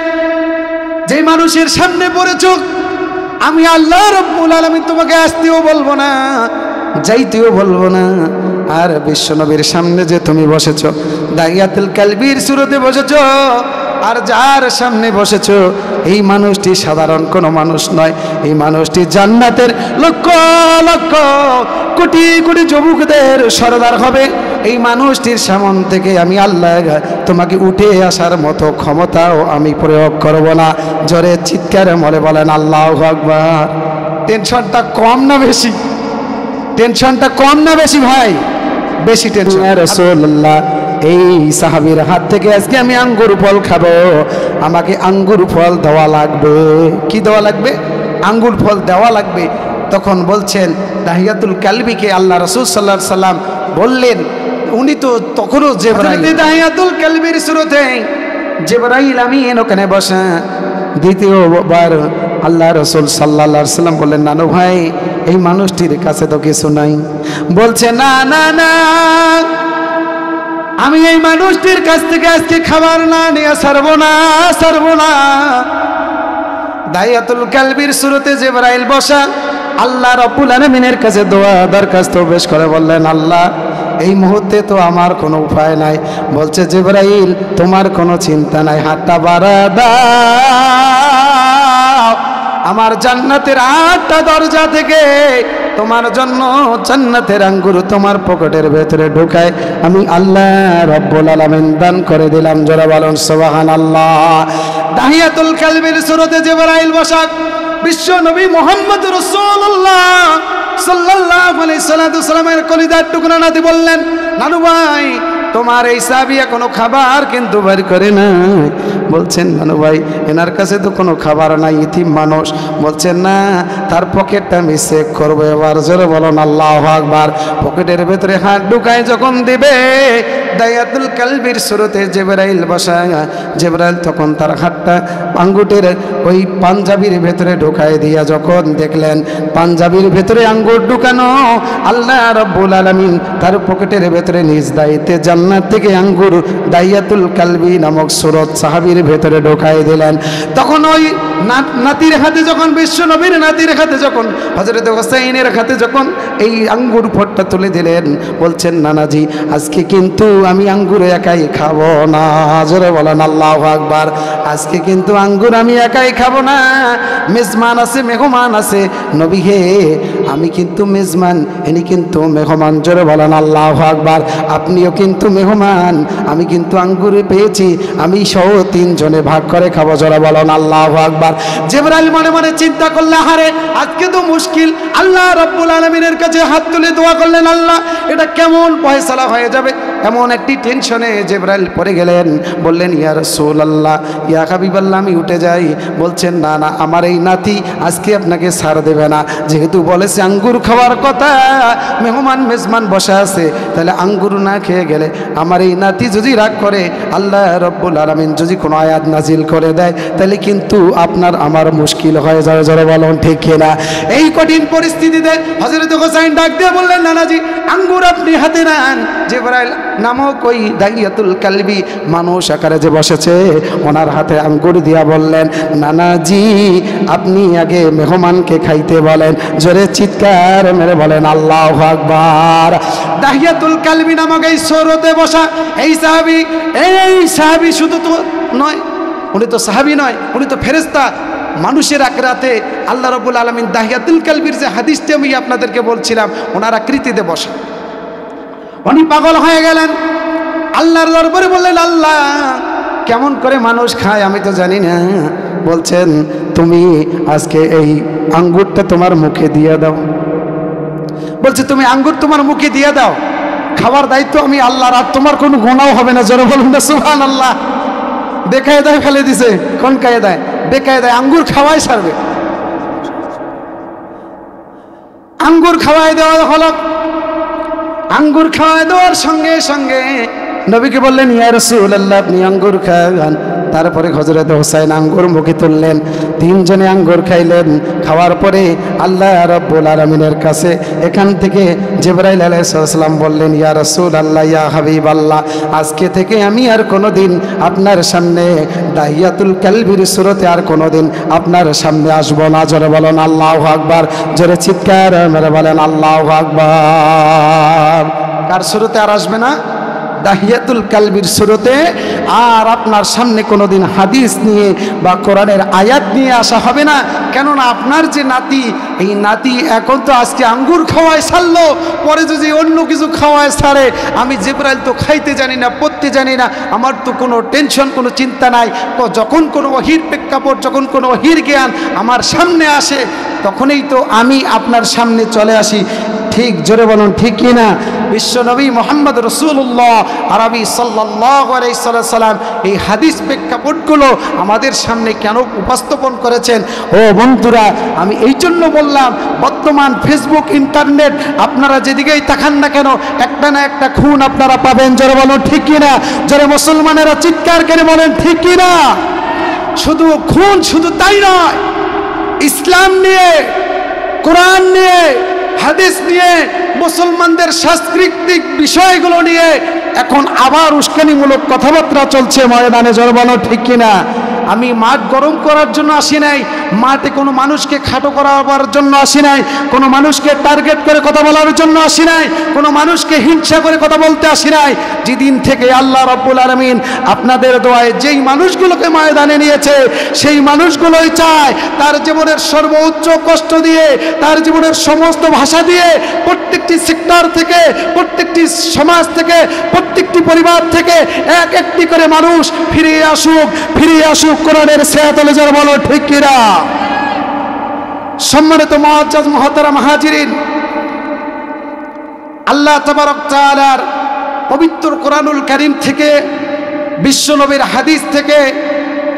যে মানুষের সামনে পড়েছো, আমি আল্লাহ রাব্বুল আলামিন তোমাকে আসতেও বলবো না, যাইতেও বলবো না। আর বিশ্বনবীর সামনে যে তুমি বসেছো, দাহিয়াতুল কালবির শুরুতে বসেছো, আর যার সামনে বসেছো, এই মানুষটি সাধারণ কোনো মানুষ নয়। এই মানুষটি জান্নাতের লক্ষ লক্ষ কোটি কোটি যুবকদের সরদার হবে। এই মানুষটির সামন থেকে আমি আল্লাহ তোমাকে উঠে আসার মতো ক্ষমতাও আমি প্রয়োগ করব না। জোরে চিৎকার মরে বলেন আল্লাহু আকবার। টেনশনটা কম না বেশি? টেনশনটা কম না বেশি ভাই? বেশি টেনশন। রাসূলুল্লাহ, এই সাহাবীর হাত থেকে আজকে আমি আঙ্গুর ফল খাবো, আমাকে আঙ্গুর ফল দেওয়া লাগবে। কি দেওয়া লাগবে? আঙ্গুর ফল দেওয়া লাগবে। তখন বলছেন দাহিয়াতুল কালবিকে আল্লাহ রাসূল সাল্লাল্লাহু আলাইহি সাল্লাম বললেন, উনি তো তখনও জিবরাইল। দাহিয়াতুল কালবির শুরুতে জিবরাইল আমিন ওখানে বসা। দ্বিতীয়বার আল্লাহ রাসূল সাল্লাল্লাহু আলাইহি সাল্লাম বললেন, নানু ভাই এই মানুষটির কাছে তো কিছু নাই। বলছে, না না না, আমি এই মানুষটির কাছ থেকে আজকে খাবার না নিয়ে ছাড়বো না, ছাড়বো না। দাইয়াতুল কালবির শুরুতে জিবরাইল বসা আল্লাহ রাব্বুল আলামিনের কাছে দোয়া দরখাস্ত পেশ করে বললেন, আল্লাহ এই মুহূর্তে তো আমার কোনো উপায় নাই। বলছে, জিবরাইল তোমার কোনো চিন্তা নাই, হাতটা বাড়া দাও, আমার জান্নাতের 8টা দরজা থেকে তোমার জন্য জান্নাতের আঙ্গুর তোমার পকেটের ভেতরে ঢুকায় আমি আল্লাহ রাব্বুল আলামিন দান করে দিলাম। জোরে বলুন সুবহানাল্লাহ। দাহিয়াতুল কালবির শুরুতে জিবরাইল বসা বিশ্ব নবী মুহাম্মদ রাসূলুল্লাহ সাল্লাল্লাহু আলাইহি সাল্লামের কলিজার টুকরা নাতি বললেন, নানু ভাই তোমার এই সাহাবী এখনো খাবার কিন্তু বের করে নাই। বলছেন, নানু ভাই এনার কাছে তো কোনো খাবার নাই, ইতিম মানুষ। বলছেন, না তার পকেটটা আমি চেক করবো। এবার জোরে বলুন আল্লাহু আকবার। পকেটের ভেতরে হাত ঢুকায় যখন দিবে দাইয়াতুল কালবির শুরুতে জিবরাইল বসা, জিবরাইল তখন তার হাতটা আঙ্গুটের ওই পাঞ্জাবির ভেতরে ঢুকায় দিয়া যখন দেখলেন পাঞ্জাবির ভেতরে আঙ্গুর ঢুকানো, আল্লাহ রাব্বুল আলামিন তার পকেটের ভেতরে নিজ দায়িত্বে জান্নাত থেকে আঙ্গুর দাইয়াতুল কালবি নামক সূরত সাহাবীর ভেতরে ঢুকায় দিলেন। তখন ওই নাতির হাতে যখন বিশ্ব নবীর নাতির হাতে যখন হযরত হুসাইনের হাতে যখন এই আঙ্গুর ফটটা তুলে দিলেন, বলছেন, নানাজি আজকে কিন্তু আমি আঙ্গুর একাই খাবো না। জোরে বলেন আল্লাহু আকবার। আজকে কিন্তু আঙ্গুর আমি একাই খাবো না, মেজমান আছে, মেহমান আছে। নবী হে আমি কিন্তু মেজমান, ইনি কিন্তু মেহমান। জোরে বলেন আল্লাহু আকবার। আপনিও কিন্তু মেহমান, আমি কিন্তু আঙ্গুর পেয়েছি, আমি সহ 3 জনে ভাগ করে খাবো। জোরে বলেন আল্লাহু আকবার। জিবরাইল মনে মনে চিন্তা করলে, হারে আজকে তো মুশকিল। আল্লাহ রাব্বুল আলামিনের কাছে হাত তুলে দোয়া করলেন, আল্লাহ এটা কেমন ফয়সালা হয়ে যাবে। এমন একটি টেনশনে জিবরাইল পড়ে গেলেন। বললেন, ইয়া রাসূলুল্লাহ, ইয়া হাবিবাল্লাহ আমি উঠে যাই। বলছেন, না না আমার এই নাতি আজকে আপনাকে ছাড় দেবে না, যেহেতু বলেছে আঙ্গুর খাওয়ার কথা, মেহমান মেজমান বসা আছে, তাহলে আঙ্গুর না খেয়ে গেলে আমার এই নাতি যদি রাগ করে, আল্লাহ রাব্বুল আলামিন যদি কোনো আয়াত নাজিল করে দেয়, তাহলে কিন্তু আপনার আমার মুশকিল হয়ে যাবে। যারা বলুন ঠিক কিনা। এই কঠিন পরিস্থিতিতে হযরত হুসাইন ডাক দিয়ে বললেন, নানাজি আঙ্গুর আপনি হাতে নেন। জিবরাইল নামক ওই দাইয়াতুল কালবি মানুষ আকারে যে বসেছে ওনার হাতে আঙ্গুর দিয়া বললেন, নানাজি আপনি আগে মেহমানকে খাইতে বলেন। জোরে চিৎকার মেরে বলেন আল্লাহু আকবার। দাইয়াতুল কালবি নামক এই সূরতে বসা এই সাহাবী শুধু তো নয়, উনি তো সাহাবী নয়, উনি তো ফেরেশতা। মানুষের আকৃতিতে আল্লাহ রাব্বুল আলামিন দাহিয়াতুল কালবির যে হাদিসটি আমি আপনাদেরকে বলছিলাম, ওনার আকৃতিতে বসা। উনি পাগল হয়ে গেলেন, আল্লাহর দরবারে বললেন, আল্লাহ কেমন করে মানুষ খায় আমি তো জানি না। বলছেন, তুমি আজকে এই আঙ্গুরটা তোমার মুখে দিয়ে দাও। বলছে, তুমি আঙ্গুর তোমার মুখে দিয়ে দাও, খাবার দায়িত্ব আমি আল্লাহর, আর তোমার কোনো গুনাহ হবে না। জোরে বলুন না সুবহানাল্লাহ। বেকায়দায় ফেলে দিছে। কোন কায়দায়? বেকায়দায় আঙ্গুর খাওয়াই ছাড়বে। আঙ্গুর খাওয়াই দেওয়া হলো। আঙ্গুর খাওয়াই দেওয়ার সঙ্গে সঙ্গে নবীকে বললেন, ইয়া রাসূলুল্লাহ আপনি আঙ্গুর খান। তারপরে হযরত হুসাইন আঙ্গুর মুখে তুললেন, 3 জনে আঙ্গুর খাইলেন। খাওয়ার পরে আল্লাহ রাব্বুল আলামিনের কাছে এখান থেকে জিবরাইল আলাইহিস সালাম বললেন, ইয়া রাসূলুল্লাহ, ইয়া হাবিবাল্লাহ, আজকে থেকে আমি আর কোনোদিন আপনার সামনে দাহিয়াতুল কালবির সূরতে আর কোনোদিন আপনার সামনে আসব না। জোরে বলেন আল্লাহু আকবার। জোরে চিৎকার মেরে বলেন আল্লাহু আকবার। কার সূরতে আর আসবে না? দাহিয়াতুল কালবির সূরতে। আর আপনার সামনে কোনোদিন হাদিস নিয়ে বা কোরআনের আয়াত নিয়ে আসা হবে না। কেননা আপনার যে নাতি, এই নাতি এখন তো আজকে আঙ্গুর খাওয়ায় ছাড়লো, পরে যদি অন্য কিছু খাওয়ায় ছাড়ে, আমি জিবরাইল তো খাইতে জানি না, পড়তে জানি না, আমার তো কোনো টেনশন, কোনো চিন্তা নাই। যখন কোনো ওহীর প্রেক্ষাপট, যখন কোনো ওহীর জ্ঞান আমার সামনে আসে, তখনই তো আমি আপনার সামনে চলে আসি। ঠিক, জোরে বলুন ঠিক কি না? বিশ্বনবী মুহাম্মদ রাসূলুল্লাহ আরবি সাল্লাল্লাহু আলাইহি সাল্লাম এই হাদিস প্রেক্ষাপটগুলো আমাদের সামনে কেন উপস্থাপন করেছেন? ও বন্ধুরা, আমি এই জন্য বললাম, বর্তমান ফেসবুক, ইন্টারনেট, আপনারা যেদিকেই তাকান না কেন একটা না একটা খুন আপনারা পাবেন। জোরে বলুন ঠিক কি না? জোরে মুসলমানেরা চিৎকার করে বলেন ঠিক কি না? শুধু খুন, শুধু তাই নয়, ইসলাম নিয়ে, কোরআন নিয়ে, হাদিস নিয়ে, মুসলমানদের সাংস্কৃতিক বিষয়গুলো নিয়ে এখন আবার উস্কানিমূলক কথাবার্তা চলছে ময়দানে। জোরে বলো ঠিক কিনা? আমি মাঠ গরম করার জন্য আসি নাই, মাঠে কোনো মানুষকে খাটো করাবার জন্য আসি নাই, কোনো মানুষকে টার্গেট করে কথা বলার জন্য আসি নাই, কোনো মানুষকে হিংসা করে কথা বলতে আসি নাই। যেদিন থেকে আল্লাহ রাব্বুল আলামিন আপনাদের দোয়ায় যেই মানুষগুলোকে ময়দানে নিয়েছে, সেই মানুষগুলোই চায় তার জীবনের সর্বোচ্চ কষ্ট দিয়ে, তার জীবনের সমস্ত ভাষা দিয়ে, প্রত্যেকটি সেক্টর থেকে, প্রত্যেকটি সমাজ থেকে, প্রত্যেকটি পরিবার থেকে এক একটি করে মানুষ ফিরে আসুক, ফিরে আসুক কোরআনের ছায়াতলে। যারা বলো ঠিক কিনা? সম্মানিত মুআজ্জাজ মুহতারাম হাজিরিন, আল্লাহ তাবারক তাআলার পবিত্র কোরআনুল কারীম থেকে, বিশ্বনবীর হাদিস থেকে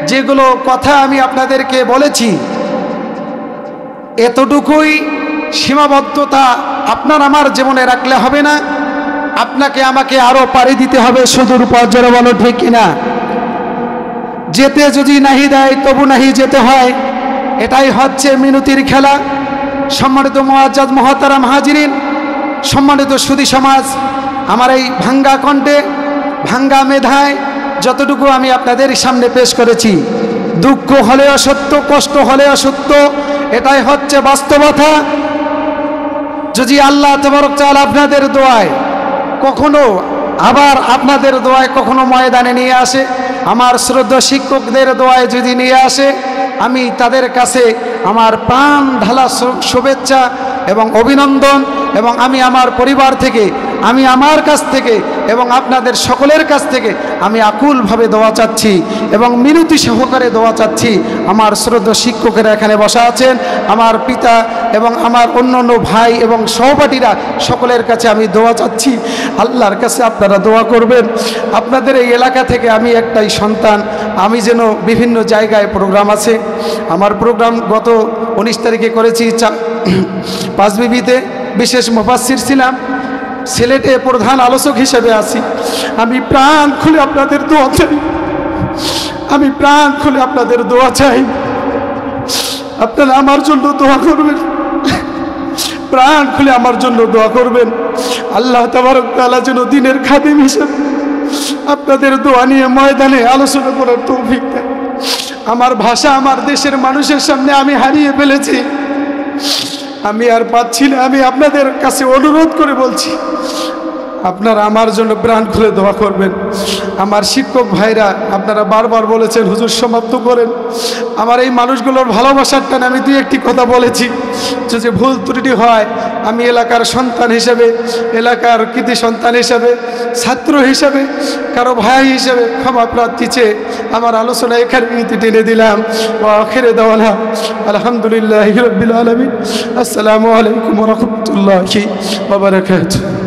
যেগুলো কথা আমি আপনাদেরকে বলেছি, এতটুকুই সীমাবদ্ধতা আপনার আমার জীবনে রাখলে হবে না, আপনাকে আমাকে আরো পাড়ি দিতে হবে সুদূর পথ। যারা বলো ঠিক কিনা? যেতে যদি নাহি দেয় তবু নাহি যেতে হয়, এটাই হচ্ছে মিনতির খেলা। সম্মানিত মুআজ্জাজ মুহতারাম হাজিরিন, সম্মানিত সুধী সমাজ, আমার এই ভাঙ্গা কণ্ঠে, ভাঙ্গা মেধায় যতটুকু আমি আপনাদের সামনে পেশ করেছি, দুঃখ হলেও সত্য, কষ্ট হলেও সত্য, এটাই হচ্ছে বাস্তবতা। যদি আল্লাহ তাবারক তাআলা আপনাদের দোয়ায় কখনো, আবার আপনাদের দোয়ায় কখনো ময়দানে নিয়ে আসে, আমার শ্রদ্ধা শিক্ষকদের দোয়ায় যদি নিয়ে আসে, আমি তাদের কাছে আমার প্রাণ ঢালা শুভেচ্ছা এবং অভিনন্দন, এবং আমি আমার পরিবার থেকে, আমি আমার কাছ থেকে এবং আপনাদের সকলের কাছ থেকে আমি আকুলভাবে দোয়া চাচ্ছি এবং মিনতি সহকারে দোয়া চাচ্ছি। আমার শ্রদ্ধা শিক্ষকেরা এখানে বসা আছেন, আমার পিতা এবং আমার অন্যান্য ভাই এবং সহপাঠীরা, সকলের কাছে আমি দোয়া চাচ্ছি। আল্লাহর কাছে আপনারা দোয়া করবেন। আপনাদের এই এলাকা থেকে আমি একটাই সন্তান, আমি যেন বিভিন্ন জায়গায় প্রোগ্রাম আছে, আমার প্রোগ্রাম গত 19 তারিখে করেছি পাঁচবিবিতে, বিশেষ মুফাসসির ছিলাম, সিলেটে প্রধান আলোচক হিসেবে আছি। আমি প্রাণ খুলে আপনাদের দোয়া চাই, আমি প্রাণ খুলে আপনাদের দোয়া চাই। আপনারা আমার জন্য দোয়া করবেন, প্রাণ খুলে আমার জন্য দোয়া করবেন। আল্লাহ তাবারক তাআলা যেন দিনের খাদিম হিসেবে আপনাদের দোয়া নিয়ে ময়দানে আলোচনা করার তৌফিক দেয়। আমার ভাষা আমার দেশের মানুষের সামনে আমি হারিয়ে ফেলেছি, আমি আর পাচ্ছি না। আমি আপনাদের কাছে অনুরোধ করে বলছি, আপনারা আমার জন্য প্রাণ খুলে দোয়া করবেন। আমার শিক্ষক ভাইরা আপনারা বারবার বলেছেন হুজুর সমাপ্ত করেন। আমার এই মানুষগুলোর ভালোবাসার টানে আমি দুই একটি কথা বলেছি, যদি ভুল ত্রুটি হয় আমি এলাকার সন্তান হিসেবে, এলাকার কৃতি সন্তান হিসেবে, ছাত্র হিসেবে, কারো ভাই হিসেবে ক্ষমা প্রার্থী চেয়ে আমার আলোচনা এখানে টেনে দিলাম। আখিরে দাওয়ানা আলহামদুলিল্লাহি রাব্বিল আলামিন। আসসালামু আলাইকুম ওয়া রাহমাতুল্লাহি ওয়া বারাকাতুহু।